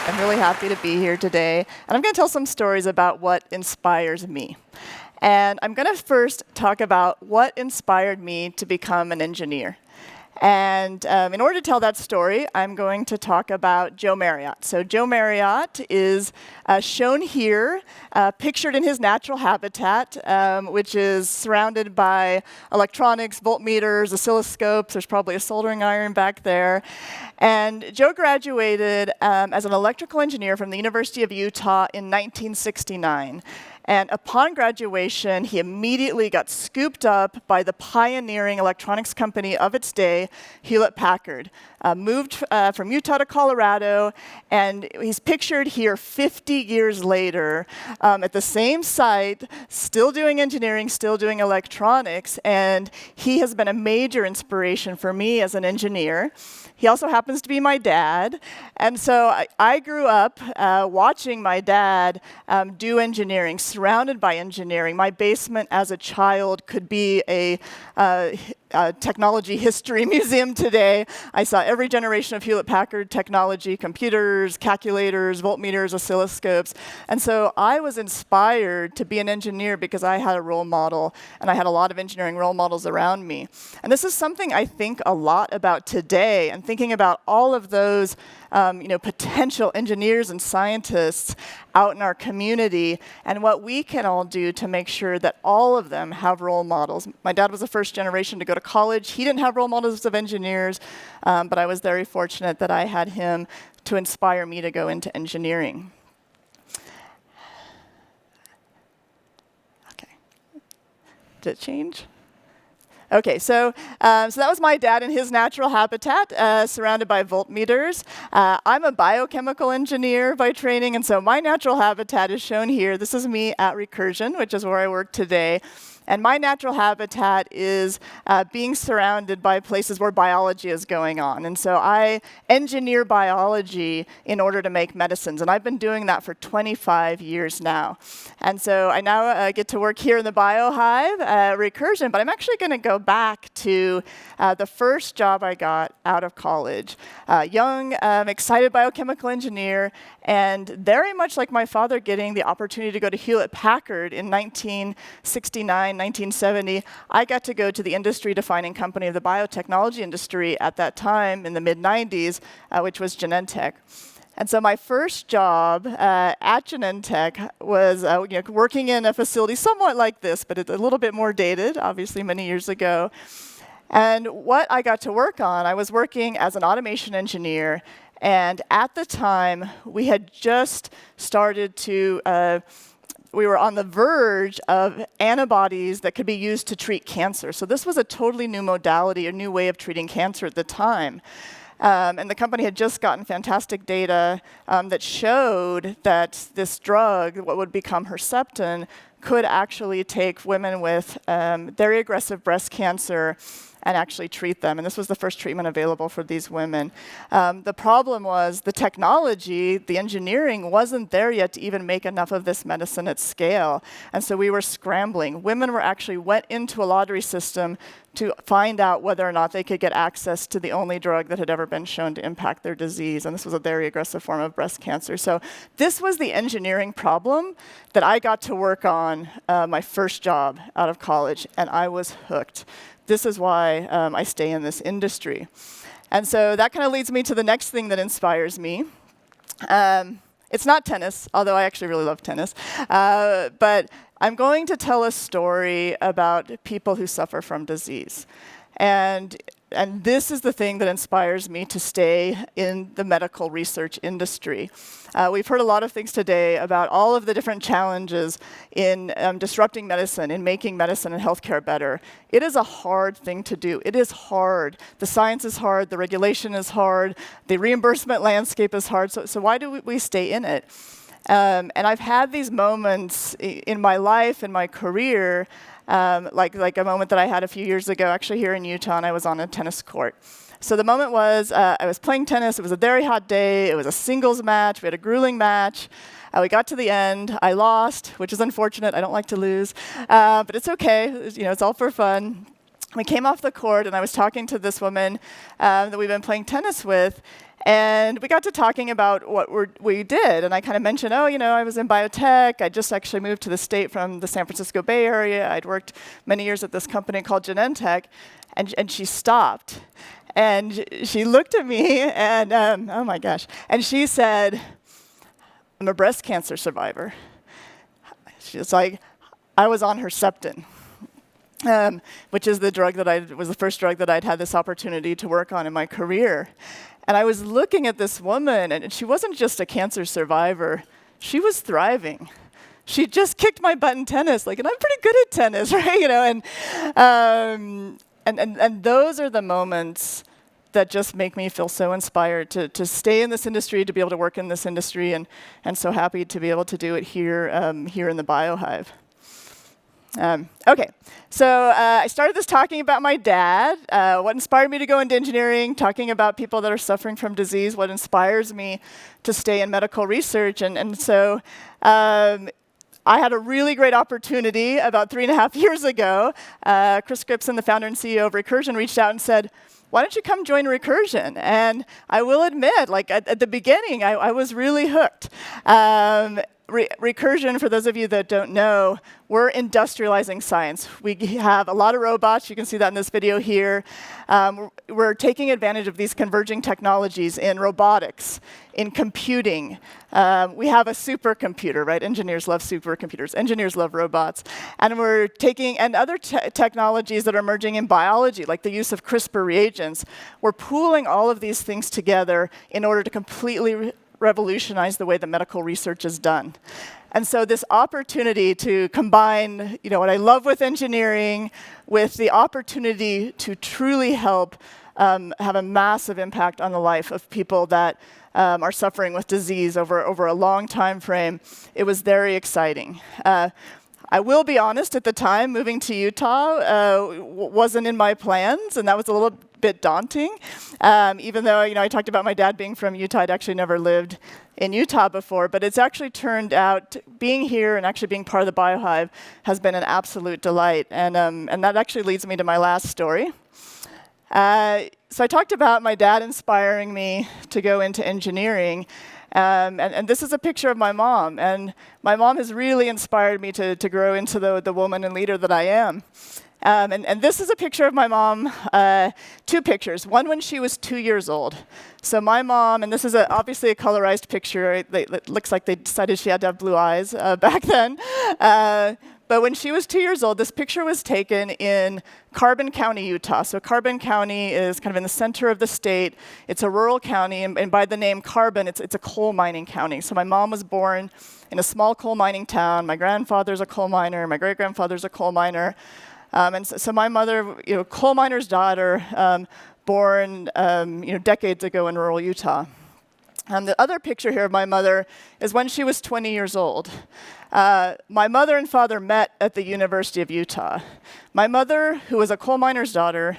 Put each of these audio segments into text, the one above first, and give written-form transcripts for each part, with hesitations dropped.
I'm really happy to be here today. And I'm going to tell some stories about what inspires me. And I'm going to first talk about what inspired me to become an engineer. And in order to tell that story, I'm going to talk about Joe Marriott. So Joe Marriott is shown here, pictured in his natural habitat, which is surrounded by electronics, voltmeters, oscilloscopes. There's probably a soldering iron back there. And Joe graduated as an electrical engineer from the University of Utah in 1969. And upon graduation, he immediately got scooped up by the pioneering electronics company of its day, Hewlett-Packard. Moved from Utah to Colorado, and he's pictured here 50 years later at the same site, still doing engineering, still doing electronics, and he has been a major inspiration for me as an engineer. He also happens to be my dad, and so I grew up watching my dad do engineering, surrounded by engineering. My basement as a child could be a technology history museum today. I saw every generation of Hewlett-Packard technology, computers, calculators, voltmeters, oscilloscopes. And so I was inspired to be an engineer because I had a role model, and I had a lot of engineering role models around me. And this is something I think a lot about today, and thinking about all of those potential engineers and scientists out in our community, and what we can all do to make sure that all of them have role models. My dad was the first generation to go to college. He didn't have role models of engineers, but I was very fortunate that I had him to inspire me to go into engineering. Okay. Did it change? Okay, so that was my dad in his natural habitat, surrounded by voltmeters. I'm a biochemical engineer by training, and so my natural habitat is shown here. This is me at Recursion, which is where I work today. And my natural habitat is being surrounded by places where biology is going on. And so I engineer biology in order to make medicines. And I've been doing that for 25 years now. And so I now get to work here in the BioHive at Recursion. But I'm actually going to go back to the first job I got out of college. Young, excited biochemical engineer, and very much like my father getting the opportunity to go to Hewlett-Packard in 1969, 1970, I got to go to the industry-defining company of the biotechnology industry at that time in the mid-90s, which was Genentech. And so my first job at Genentech was working in a facility somewhat like this, but it's a little bit more dated, obviously many years ago. And what I got to work on, I was working as an automation engineer, and at the time, we had just started to we were on the verge of antibodies that could be used to treat cancer. So this was a totally new modality, a new way of treating cancer at the time. And the company had just gotten fantastic data that showed that this drug, what would become Herceptin, could actually take women with very aggressive breast cancer and actually treat them. And this was the first treatment available for these women. The problem was the technology, the engineering, wasn't there yet to even make enough of this medicine at scale. And so we were scrambling. Women went into a lottery system to find out whether or not they could get access to the only drug that had ever been shown to impact their disease. And this was a very aggressive form of breast cancer. So this was the engineering problem that I got to work on my first job out of college, and I was hooked. This is why I stay in this industry. And so that kind of leads me to the next thing that inspires me. It's not tennis, although I actually really love tennis. But I'm going to tell a story about people who suffer from disease. And this is the thing that inspires me to stay in the medical research industry. We've heard a lot of things today about all of the different challenges in disrupting medicine, in making medicine and healthcare better. It is a hard thing to do. It is hard. The science is hard. The regulation is hard. The reimbursement landscape is hard. So why do we stay in it? And I've had these moments in my life, in my career, like a moment that I had a few years ago, actually here in Utah, and I was on a tennis court. So the moment was, I was playing tennis. It was a very hot day. It was a singles match. We had a grueling match. We got to the end. I lost, which is unfortunate. I don't like to lose, but it's okay. It's all for fun. we came off the court, and I was talking to this woman that we've been playing tennis with, and we got to talking about what we did. And I kind of mentioned, oh, I was in biotech. I just actually moved to the state from the San Francisco Bay Area. I'd worked many years at this company called Genentech. And she stopped. And she looked at me, and oh my gosh. And she said, I'm a breast cancer survivor. She was like, I was on Herceptin. Which is the drug that was the first drug that I'd had this opportunity to work on in my career. And I was looking at this woman, and she wasn't just a cancer survivor. She was thriving. She just kicked my butt in tennis, and I'm pretty good at tennis, right? And those are the moments that just make me feel so inspired to stay in this industry, to be able to work in this industry, and so happy to be able to do it here in the BioHive. Okay, so I started this talking about my dad, what inspired me to go into engineering, talking about people that are suffering from disease, what inspires me to stay in medical research. And so I had a really great opportunity about 3.5 years ago. Chris Scripson, the founder and CEO of Recursion, reached out and said, why don't you come join Recursion? And I will admit, at the beginning, I was really hooked. Recursion, for those of you that don't know, we're industrializing science. We have a lot of robots. You can see that in this video here. We're taking advantage of these converging technologies in robotics, in computing. We have a supercomputer, right? Engineers love supercomputers. Engineers love robots. And we're taking, and other technologies that are emerging in biology, like the use of CRISPR reagents. We're pooling all of these things together in order to completely revolutionize the way that medical research is done. And so this opportunity to combine, what I love with engineering with the opportunity to truly help have a massive impact on the life of people that are suffering with disease over a long time frame, it was very exciting. I will be honest, at the time, moving to Utah wasn't in my plans, and that was a little bit daunting. Even though, I talked about my dad being from Utah, I'd actually never lived in Utah before, but it's actually turned out, being here and actually being part of the BioHive has been an absolute delight. And that actually leads me to my last story. So I talked about my dad inspiring me to go into engineering. And this is a picture of my mom. And my mom has really inspired me to grow into the woman and leader that I am. And this is a picture of my mom, 2 pictures. One when she was 2 years old. So my mom, and this is obviously a colorized picture. It looks like they decided she had to have blue eyes back then. But when she was 2 years old, this picture was taken in Carbon County, Utah. So Carbon County is kind of in the center of the state. It's a rural county, and by the name Carbon, it's a coal mining county. So my mom was born in a small coal mining town. My grandfather's a coal miner. My great-grandfather's a coal miner. And so my mother, coal miner's daughter, born decades ago in rural Utah. The other picture here of my mother is when she was 20 years old. My mother and father met at the University of Utah. My mother, who was a coal miner's daughter,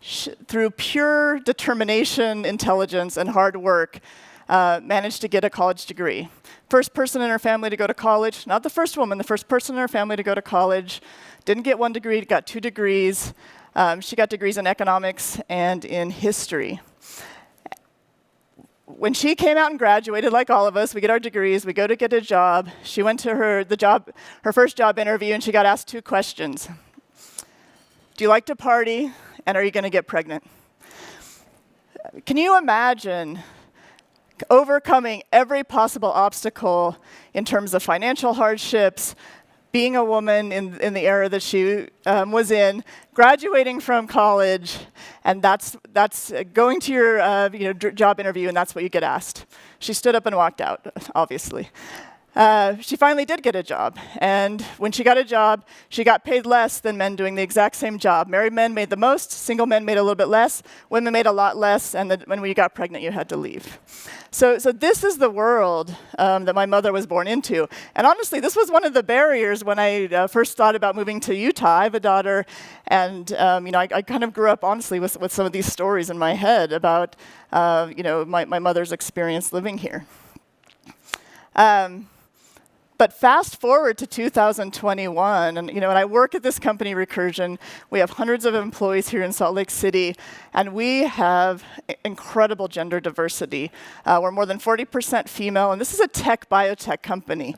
through pure determination, intelligence, and hard work, managed to get a college degree. First person in her family to go to college, not the first woman, the first person in her family to go to college. Didn't get 1 degree, got 2 degrees. She got degrees in economics and in history. When she came out and graduated, like all of us, we get our degrees, we go to get a job. She went to her first job interview, and she got asked 2 questions. Do you like to party, and are you going to get pregnant? Can you imagine overcoming every possible obstacle in terms of financial hardships, being a woman in the era that she was in, graduating from college, and that's going to your job interview, and that's what you get asked. She stood up and walked out, obviously. She finally did get a job, and when she got a job, she got paid less than men doing the exact same job. Married men made the most, single men made a little bit less, women made a lot less, and when you got pregnant, you had to leave. So this is the world that my mother was born into. And honestly, this was one of the barriers when I first thought about moving to Utah. I have a daughter, and I kind of grew up, honestly, with some of these stories in my head about my mother's experience living here. But fast forward to 2021, and and I work at this company, Recursion. We have hundreds of employees here in Salt Lake City, and we have incredible gender diversity. We're more than 40% female, and this is a biotech company.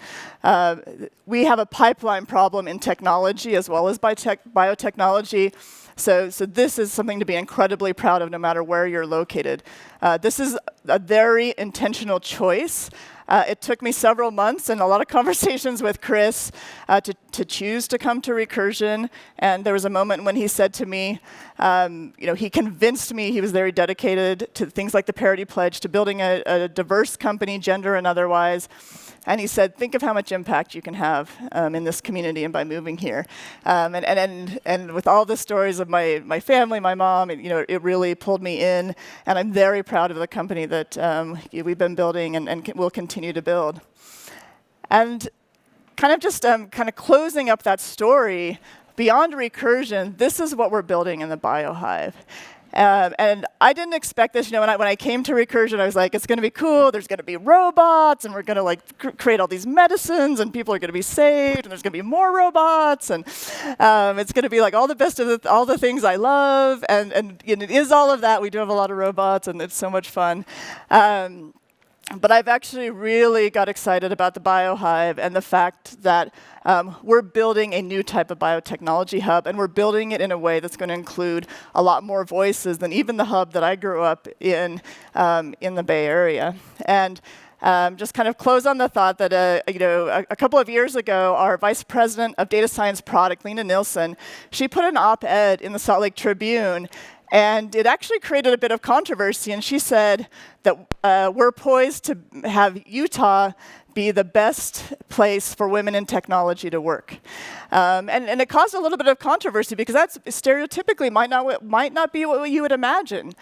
We have a pipeline problem in technology as well as biotechnology. So this is something to be incredibly proud of no matter where you're located. This is a very intentional choice. It took me several months and a lot of conversations with Chris to choose to come to Recursion. And there was a moment when he said to me, he convinced me he was very dedicated to things like the Parity Pledge, to building a diverse company, gender and otherwise. And he said, think of how much impact you can have in this community and by moving here. And with all the stories of my family, my mom, it really pulled me in. And I'm very proud of the company that we've been building and will continue to build. And kind of closing up that story, beyond Recursion, this is what we're building in the BioHive. And I didn't expect this. When I came to Recursion, I was like, it's going to be cool. There's going to be robots, and we're going to create all these medicines, and people are going to be saved, and there's going to be more robots, and it's going to be like all the best of all the things I love. And it is all of that. We do have a lot of robots, and it's so much fun. But I've actually really got excited about the BioHive and the fact that we're building a new type of biotechnology hub, and we're building it in a way that's going to include a lot more voices than even the hub that I grew up in the Bay Area. And just kind of close on the thought that a couple of years ago, our vice president of data science product, Lena Nilsson, she put an op-ed in the Salt Lake Tribune. And it actually created a bit of controversy, and she said that we're poised to have Utah be the best place for women in technology to work. And it caused a little bit of controversy because that's stereotypically might not be what you would imagine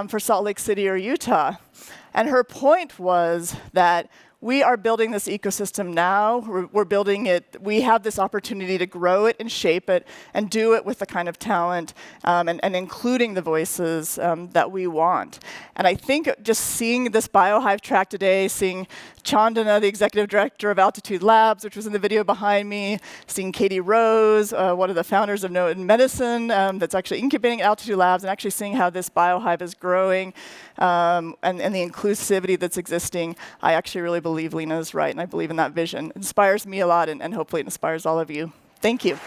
for Salt Lake City or Utah. And her point was that we are building this ecosystem now. We're building it. We have this opportunity to grow it and shape it and do it with the kind of talent and including the voices that we want. And I think just seeing this BioHive track today, seeing Chandana, the executive director of Altitude Labs, which was in the video behind me, seeing Katie Rose, one of the founders of Know It in Medicine, that's actually incubating at Altitude Labs, and actually seeing how this BioHive is growing and the inclusivity that's existing, I actually really believe Lena is right, and I believe in that vision. It inspires me a lot, and hopefully it inspires all of you. Thank you.